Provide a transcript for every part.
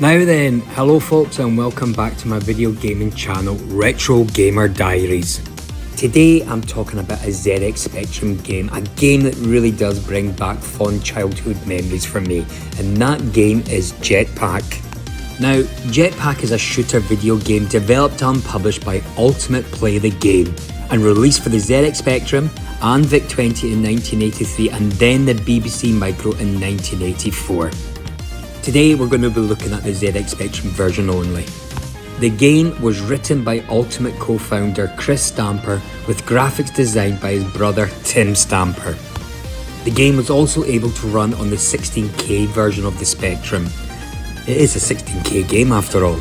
Now then, hello folks and welcome back to my video gaming channel, Retro Gamer Diaries. Today I'm talking about a ZX Spectrum game, a game that really does bring back fond childhood memories for me, and that game is Jetpac. Now, Jetpac is a shooter video game developed and published by Ultimate Play the Game, and released for the ZX Spectrum and VIC-20 in 1983 and then the BBC Micro in 1984. Today we're going to be looking at the ZX Spectrum version only. The game was written by Ultimate co-founder Chris Stamper with graphics designed by his brother Tim Stamper. The game was also able to run on the 16K version of the Spectrum. It is a 16K game after all.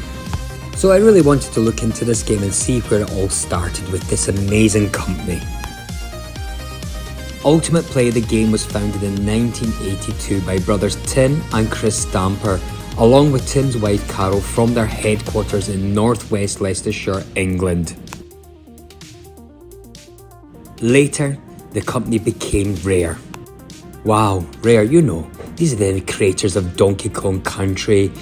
So I really wanted to look into this game and see where it all started with this amazing company. Ultimate Play the Game was founded in 1982 by brothers Tim and Chris Stamper, along with Tim's wife Carol, from their headquarters in northwest Leicestershire, England. Later, the company became Rare. Wow, Rare, you know, these are the creators of Donkey Kong Country,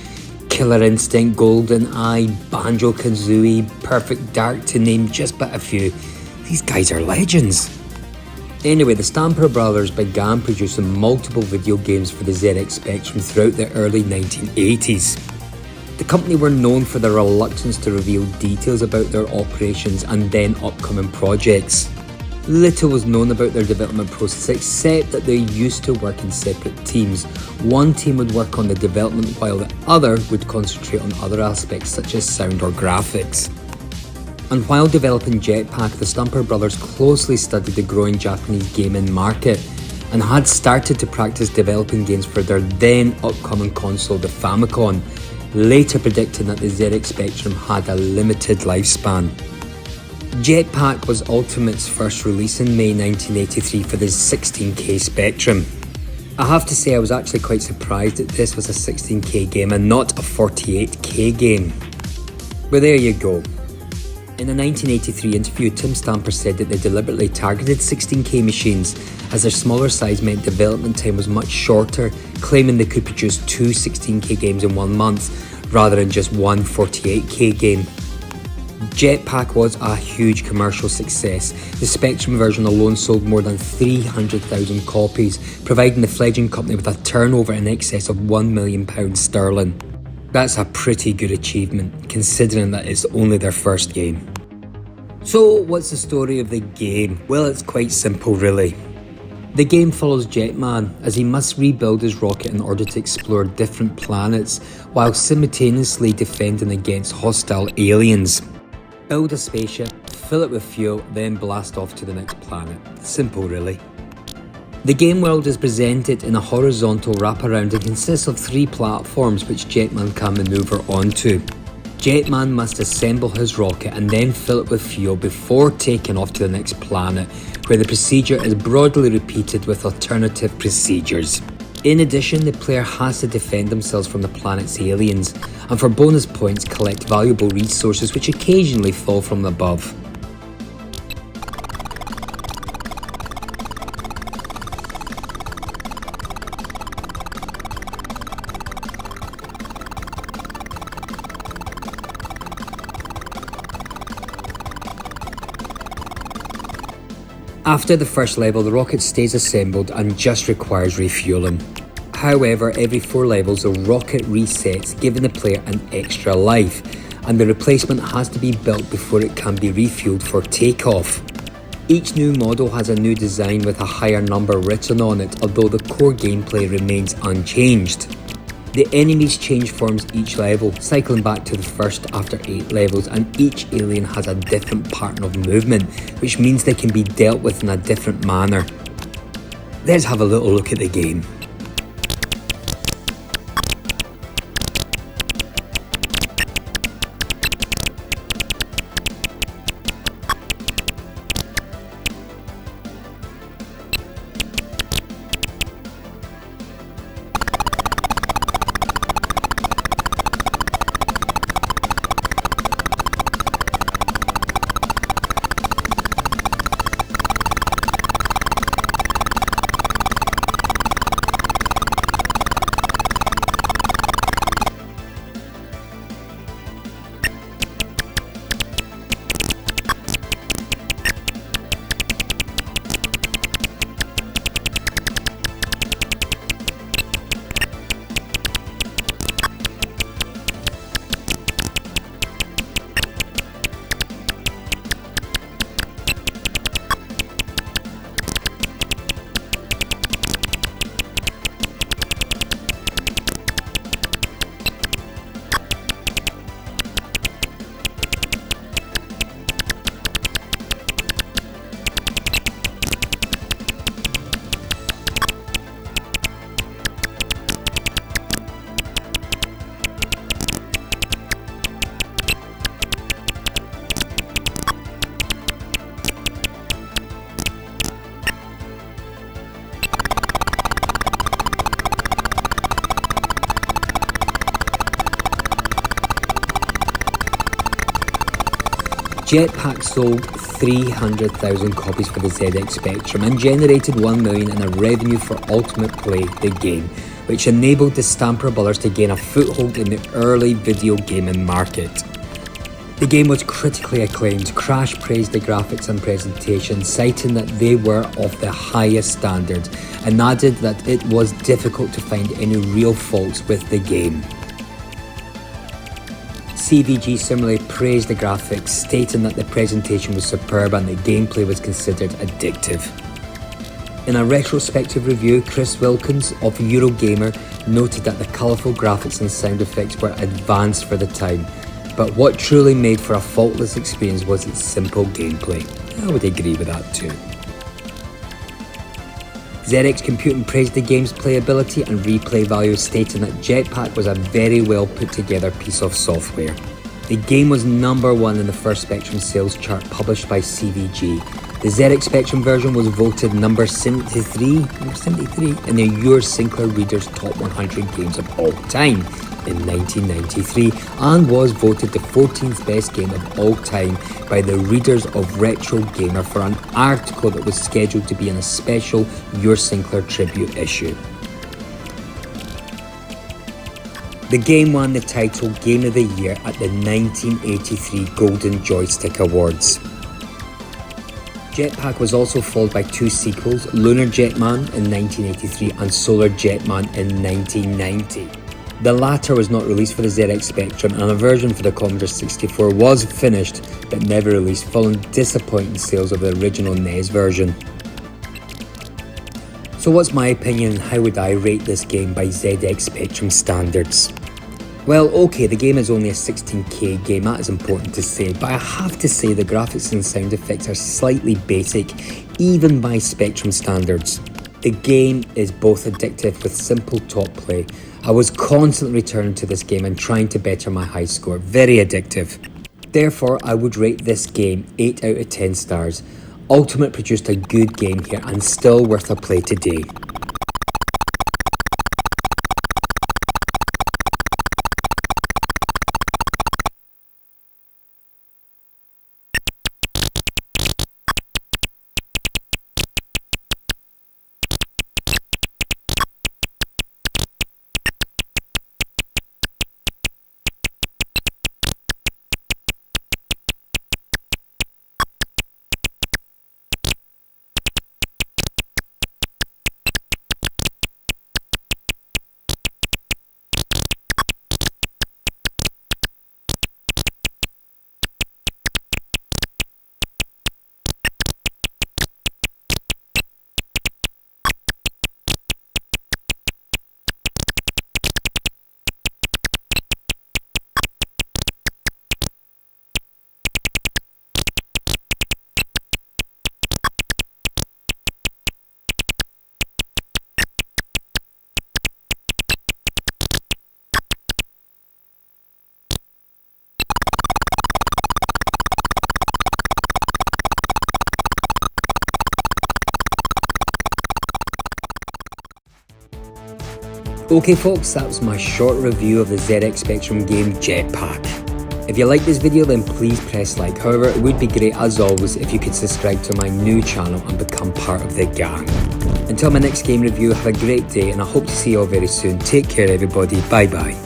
Killer Instinct, GoldenEye, Banjo-Kazooie, Perfect Dark, to name just but a few. These guys are legends. Anyway, the Stamper brothers began producing multiple video games for the ZX Spectrum throughout the early 1980s. The company were known for their reluctance to reveal details about their operations and then upcoming projects. Little was known about their development process except that they used to work in separate teams. One team would work on the development while the other would concentrate on other aspects such as sound or graphics. And while developing Jetpac, the Stamper brothers closely studied the growing Japanese gaming market and had started to practice developing games for their then upcoming console, the Famicom, later predicting that the ZX Spectrum had a limited lifespan. Jetpac was Ultimate's first release in May 1983 for the 16K Spectrum. I have to say I was actually quite surprised that this was a 16K game and not a 48K game. But there you go. In a 1983 interview, Tim Stamper said that they deliberately targeted 16K machines as their smaller size meant development time was much shorter, claiming they could produce two 16K games in 1 month rather than just one 48K game. Jetpac was a huge commercial success. The Spectrum version alone sold more than 300,000 copies, providing the fledgling company with a turnover in excess of £1 million sterling. That's a pretty good achievement, considering that it's only their first game. So, what's the story of the game? Well, it's quite simple really. The game follows Jetman as he must rebuild his rocket in order to explore different planets while simultaneously defending against hostile aliens. Build a spaceship, fill it with fuel, then blast off to the next planet. Simple really. The game world is presented in a horizontal wraparound and consists of 3 platforms which Jetman can maneuver onto. Jetman must assemble his rocket and then fill it with fuel before taking off to the next planet, where the procedure is broadly repeated with alternative procedures. In addition, the player has to defend themselves from the planet's aliens, and for bonus points collect valuable resources which occasionally fall from above. After the first level, the rocket stays assembled and just requires refueling. However, every 4 levels the rocket resets, giving the player an extra life, and the replacement has to be built before it can be refueled for takeoff. Each new model has a new design with a higher number written on it, although the core gameplay remains unchanged. The enemies change forms each level, cycling back to the first after 8 levels, and each alien has a different pattern of movement, which means they can be dealt with in a different manner. Let's have a little look at the game. Jetpac sold 300,000 copies for the ZX Spectrum and generated $1 million in a revenue for Ultimate Play, the game, which enabled the Stamper Brothers to gain a foothold in the early video gaming market. The game was critically acclaimed. Crash praised the graphics and presentation, citing that they were of the highest standard, and added that it was difficult to find any real faults with the game. CVG similarly praised the graphics, stating that the presentation was superb and the gameplay was considered addictive. In a retrospective review, Chris Wilkins of Eurogamer noted that the colourful graphics and sound effects were advanced for the time, but what truly made for a faultless experience was its simple gameplay. I would agree with that too. ZX Computing praised the game's playability and replay value, stating that Jetpac was a very well put together piece of software. The game was #1 in the first Spectrum sales chart published by CVG. The ZX Spectrum version was voted number 73 in the Your Sinclair Reader's Top 100 Games of All Time in 1993 and was voted the 14th best game of all time by the readers of Retro Gamer for an article that was scheduled to be in a special Your Sinclair tribute issue. The game won the title Game of the Year at the 1983 Golden Joystick Awards. Jetpac was also followed by two sequels, Lunar Jetman in 1983 and Solar Jetman in 1990. The latter was not released for the ZX Spectrum, and a version for the Commodore 64 was finished but never released, following disappointing sales of the original NES version. So what's my opinion and how would I rate this game by ZX Spectrum standards? Well, okay, the game is only a 16K game, that is important to say, but I have to say the graphics and sound effects are slightly basic, even by Spectrum standards. The game is both addictive with simple top play. I was constantly returning to this game and trying to better my high score, very addictive. Therefore, I would rate this game 8 out of 10 stars. Ultimate produced a good game here and still worth a play today. Okay folks, that was my short review of the ZX Spectrum game Jetpac. If you like this video then please press like. However, it would be great as always if you could subscribe to my new channel and become part of the gang. Until my next game review, have a great day and I hope to see you all very soon. Take care everybody, bye bye.